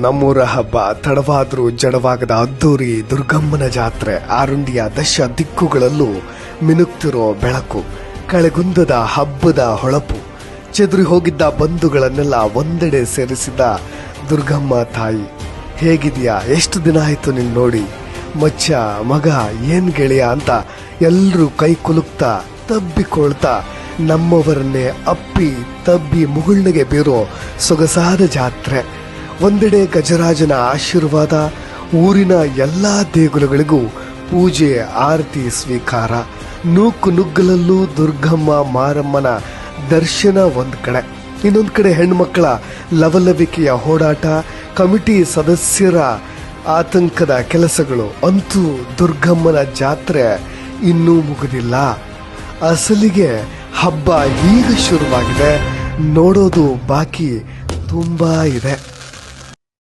ನಮ್ಮೂರ ಹಬ್ಬ ತಡವಾದ್ರೂ ಜಡವಾಗದ ಅದ್ದೂರಿ ದುರ್ಗಮ್ಮನ ಜಾತ್ರೆ. ಆರುಂಡಿಯ ದಶ ದಿಕ್ಕುಗಳಲ್ಲೂ ಮಿನುಗ್ತಿರೋ ಬೆಳಕು, ಕಳೆಗುಂದದ ಹಬ್ಬದ ಹೊಳಪು, ಚೆದುರಿ ಹೋಗಿದ್ದ ಬಂಧುಗಳನ್ನೆಲ್ಲ ಒಂದೆಡೆ ಸೇರಿಸಿದ ದುರ್ಗಮ್ಮ ತಾಯಿ. ಹೇಗಿದೆಯಾ, ಎಷ್ಟು ದಿನ ಆಯ್ತು ನಿನ್ ನೋಡಿ, ಮಚ್ಚ ಮಗ ಏನ್ ಗೆಳೆಯ ಅಂತ ಎಲ್ರೂ ಕೈ ಕುಲುಕ್ತಾ ತಬ್ಬಿಕೊಳ್ತಾ ನಮ್ಮವರನ್ನೇ ಅಪ್ಪಿ ತಬ್ಬಿ ಮುಗುಳ್ನಗೆ ಬೀರೋ ಸೊಗಸಾದ ಜಾತ್ರೆ. ಒಂದೆಡೆ ಗಜರಾಜನ ಆಶೀರ್ವಾದ, ಊರಿನ ಎಲ್ಲಾ ದೇಗುಲಗಳಿಗೂ ಪೂಜೆ ಆರತಿ ಸ್ವೀಕಾರ, ನೂಕು ನುಗ್ಗಲಲ್ಲೂ ದುರ್ಗಮ್ಮ ಮಾರಮ್ಮನ ದರ್ಶನ ಒಂದ್ ಕಡೆ, ಇನ್ನೊಂದ್ ಕಡೆ ಹೆಣ್ಮಕ್ಕಳ ಲವಲವಿಕೆಯ ಹೋರಾಟ, ಕಮಿಟಿ ಸದಸ್ಯರ ಆತಂಕದ ಕೆಲಸಗಳು. ಅಂತೂ ದುರ್ಗಮ್ಮನ ಜಾತ್ರೆ ಇನ್ನೂ ಮುಗಿದಿಲ್ಲ. ಅಸಲಿಗೆ ಹಬ್ಬ ಈಗ ಶುರುವಾಗಿದೆ, ನೋಡೋದು ಬಾಕಿ ತುಂಬಾ ಇದೆ.